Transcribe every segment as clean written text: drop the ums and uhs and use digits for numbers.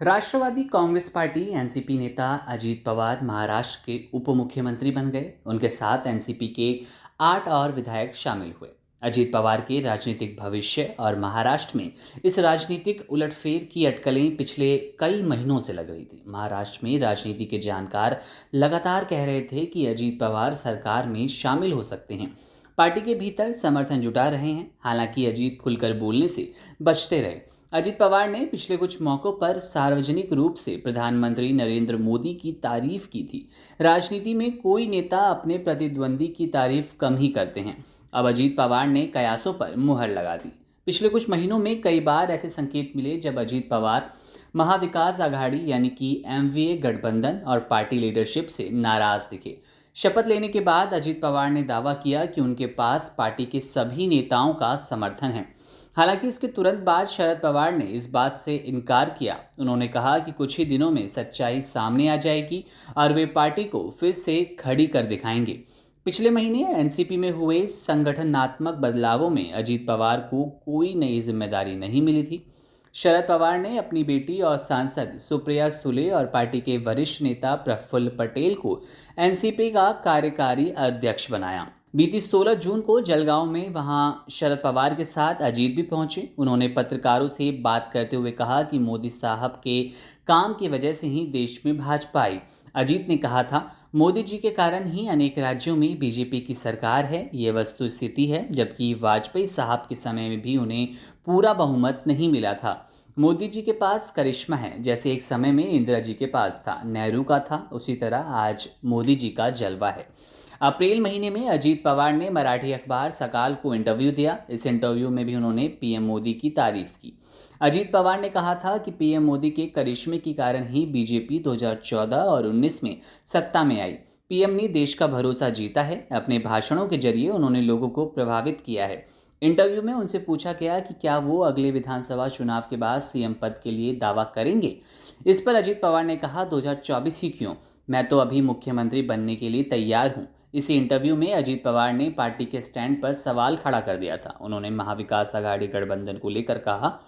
राष्ट्रवादी Congress party NCP नेता अजीत पवार महाराष्ट्र के उप मुख्यमंत्री बन गए। उनके साथ एनसीपी के 8 और विधायक शामिल हुए। अजीत पवार के राजनीतिक भविष्य और महाराष्ट्र में इस राजनीतिक उलटफेर की अटकलें पिछले कई महीनों से लग रही थी। महाराष्ट्र में राजनीति के जानकार लगातार कह रहे थे कि अजीत पवार सरकार में शामिल हो सकते हैं। पार्टी के भीतर समर्थन जुटा रहे हैं। हालांकि अजीत खुलकर बोलने से बचते रहे। अजित पवार ने पिछले कुछ मौकों पर सार्वजनिक रूप से प्रधानमंत्री नरेंद्र मोदी की तारीफ की थी। राजनीति में कोई नेता अपने प्रतिद्वंदी की तारीफ कम ही करते हैं। अब अजीत पवार ने कयासों पर मुहर लगा दी। पिछले कुछ महीनों में कई बार ऐसे संकेत मिले जब अजीत पवार महाविकास आघाड़ी यानी कि एमवीए गठबंधन और पार्टी लीडरशिप से नाराज दिखे। शपथ लेने के बाद अजीत पवार ने दावा किया कि उनके पास पार्टी के सभी नेताओं का समर्थन है। हालांकि इसके तुरंत बाद शरद पवार ने इस बात से इनकार किया। उन्होंने कहा कि कुछ ही दिनों में सच्चाई सामने आ जाएगी और वे पार्टी को फिर से खड़ी कर दिखाएंगे। पिछले महीने एनसीपी में हुए संगठनात्मक बदलावों में अजीत पवार को कोई नई जिम्मेदारी नहीं मिली थी। शरद पवार ने अपनी बेटी और सांसद सुप्रिया सुले और पार्टी के वरिष्ठ नेता प्रफुल्ल पटेल को एनसीपी का कार्यकारी अध्यक्ष बनाया। बीती 16 जून को जलगांव में वहां शरद पवार के साथ अजीत भी पहुंचे। उन्होंने पत्रकारों से बात करते हुए कहा कि मोदी साहब के काम की वजह से ही देश में भाजपा आई। अजीत ने कहा था, मोदी जी के कारण ही अनेक राज्यों में बीजेपी की सरकार है। ये वस्तु स्थिति है, जबकि वाजपेयी साहब के समय में भी उन्हें पूरा बहुमत नहीं मिला था। मोदी जी के पास करिश्मा है। जैसे एक समय में इंदिरा जी के पास था, नेहरू का था, उसी तरह आज मोदी जी का जलवा है। अप्रैल महीने में अजीत पवार ने मराठी अखबार सकाल को इंटरव्यू दिया। इस इंटरव्यू में भी उन्होंने पीएम मोदी की तारीफ की। अजीत पवार ने कहा था कि पीएम मोदी के करिश्मे के कारण ही बीजेपी 2014 और 19 में सत्ता में आई। पीएम ने देश का भरोसा जीता है। अपने भाषणों के जरिए उन्होंने लोगों को प्रभावित किया है। इंटरव्यू में उनसे पूछा गया कि क्या वो अगले विधानसभा चुनाव के बाद सीएम पद के लिए दावा करेंगे। इस पर अजीत पवार ने कहा, 2024 ही क्यों, मैं तो अभी मुख्यमंत्री बनने के लिए तैयार हूं। इसी इंटरव्यू में अजीत पवार ने पार्टी के स्टैंड पर सवाल खड़ा कर दिया था। उन्होंने महाविकास आघाड़ी गठबंधन को लेकर कहा,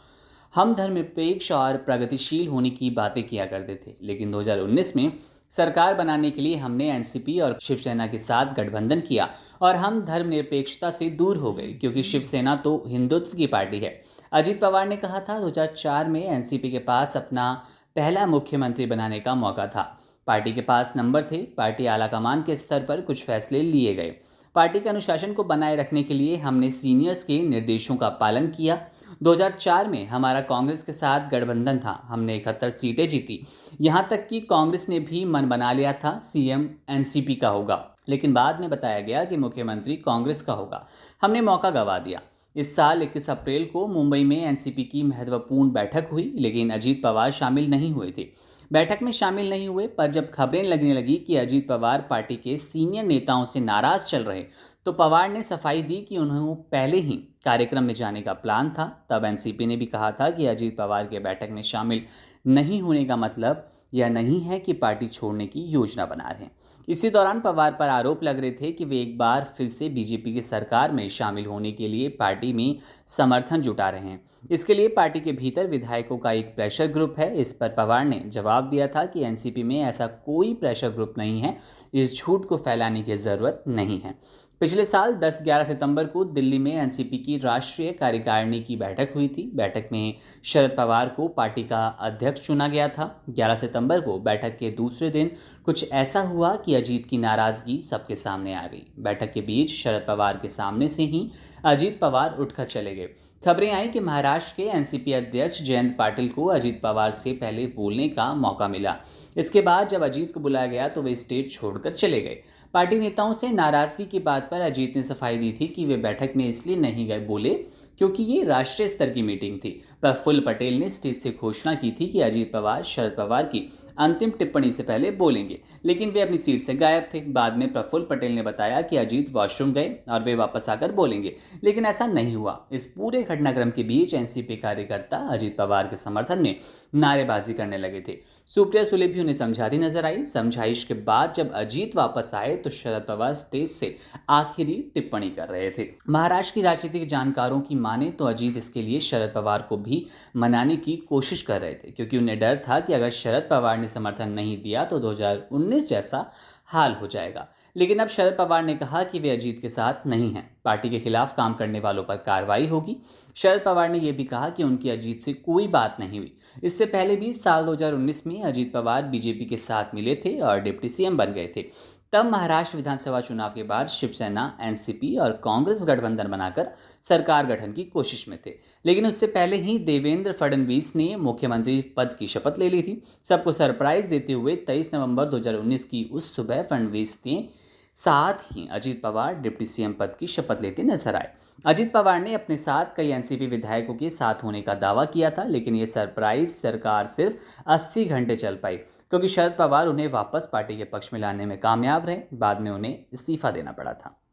हम धर्मनिरपेक्ष और प्रगतिशील होने की बातें किया करते थे, लेकिन 2019 में सरकार बनाने के लिए हमने एनसीपी और शिवसेना के साथ गठबंधन किया और हम धर्मनिरपेक्षता से दूर हो गए, क्योंकि शिवसेना तो हिंदुत्व की पार्टी है। अजीत पवार ने कहा था, 2004 में एनसीपी के पास अपना पहला मुख्यमंत्री बनाने का मौका था। पार्टी के पास नंबर थे। पार्टी आलाकमान के स्तर पर कुछ फैसले लिए गए। पार्टी के अनुशासन को बनाए रखने के लिए हमने सीनियर्स के निर्देशों का पालन किया। 2004 में हमारा कांग्रेस के साथ गठबंधन था। हमने 71 सीटें जीती। यहां तक कि कांग्रेस ने भी मन बना लिया था सीएम एनसीपी का होगा, लेकिन बाद में बताया गया कि मुख्यमंत्री कांग्रेस का होगा। हमने मौका गंवा दिया। इस साल 21 अप्रैल को मुंबई में एनसीपी की महत्वपूर्ण बैठक हुई, लेकिन अजीत पवार शामिल नहीं हुए थे। बैठक में शामिल नहीं हुए, पर जब खबरें लगने लगी कि अजीत पवार पार्टी के सीनियर नेताओं से नाराज चल रहे, तो पवार ने सफाई दी कि उन्हें पहले ही कार्यक्रम में जाने का प्लान था। तब एनसीपी ने भी कहा था कि अजीत पवार के बैठक में शामिल नहीं होने का मतलब यह नहीं है कि पार्टी छोड़ने की योजना बना रहे हैं। इसी दौरान पवार पर आरोप लग रहे थे कि वे एक बार फिर से बीजेपी की सरकार में शामिल होने के लिए पार्टी में समर्थन जुटा रहे हैं। इसके लिए पार्टी के भीतर विधायकों का एक प्रेशर ग्रुप है। इस पर पवार ने जवाब दिया था कि एनसीपी में ऐसा कोई प्रेशर ग्रुप नहीं है। इस झूठ को फैलाने की जरूरत नहीं है। पिछले साल 10-11 सितंबर को दिल्ली में एनसीपी की राष्ट्रीय कार्यकारिणी की बैठक हुई थी। बैठक में शरद पवार को पार्टी का अध्यक्ष चुना गया था। 11 सितंबर को बैठक के दूसरे दिन कुछ ऐसा हुआ कि अजीत की नाराजगी सबके सामने आ गई। बैठक के बीच शरद पवार के सामने से ही अजीत पवार उठकर चले गए। खबरें आई कि महाराष्ट्र के एनसीपी अध्यक्ष जयंत पाटिल को अजीत पवार से पहले बोलने का मौका मिला। इसके बाद जब अजीत को बुलाया गया तो वे स्टेज छोड़कर चले गए। पार्टी नेताओं से नाराजगी की बात पर अजीत ने सफाई दी थी कि वे बैठक में इसलिए नहीं गए बोले क्योंकि ये राष्ट्रीय स्तर की मीटिंग थी। प्रफुल्ल पटेल ने स्टेज से घोषणा की थी कि अजीत पवार शरद पवार की अंतिम टिप्पणी से पहले बोलेंगे, लेकिन वे अपनी सीट से गायब थे। बाद में प्रफुल्ल पटेल ने बताया कि अजीत वॉशरूम गए और वे वापस आकर बोलेंगे, लेकिन ऐसा नहीं हुआ। इस पूरे घटनाक्रम के बीच एनसीपी कार्यकर्ता अजीत पवार के समर्थन में नारेबाजी करने लगे थे। सुप्रिया सुले भी उन्हें समझाती नजर आई। समझाइश के बाद जब अजीत वापस आए तो शरद पवार स्टेज से आखिरी टिप्पणी कर रहे थे। महाराष्ट्र की राजनीतिक जानकारों की माने तो अजीत इसके लिए शरद पवार को भी मनाने की कोशिश कर रहे थे, क्योंकि उन्हें डर था कि अगर शरद पवार ने समर्थन नहीं दिया तो 2019 जैसा हाल हो जाएगा। लेकिन अब शरद पवार ने कहा कि वे अजीत के साथ नहीं हैं, पार्टी के खिलाफ काम करने वालों पर कार्रवाई होगी। शरद पवार ने यह भी कहा कि उनकी अजीत से कोई बात नहीं हुई। इससे पहले भी साल 2019 में अजीत पवार बीजेपी के साथ मिले थे और डिप्टी सीएम बन गए थे। तब महाराष्ट्र विधानसभा चुनाव के बाद शिवसेना, एनसीपी और कांग्रेस गठबंधन बनाकर सरकार गठन की कोशिश में थे। लेकिन उससे पहले ही देवेंद्र फडणवीस ने मुख्यमंत्री पद की शपथ ले ली थी। सबको सरप्राइज देते हुए 23 नवंबर 2019 की उस सुबह फडणवीस ने साथ ही अजीत पवार डिप्टी सीएम पद की शपथ लेते नजर आए। अजीत पवार ने अपने साथ कई एनसीपी विधायकों के साथ होने का दावा किया था, लेकिन ये सरप्राइज सरकार सिर्फ 80 घंटे चल पाई, क्योंकि शरद पवार उन्हें वापस पार्टी के पक्ष में लाने में कामयाब रहे। बाद में उन्हें इस्तीफा देना पड़ा था।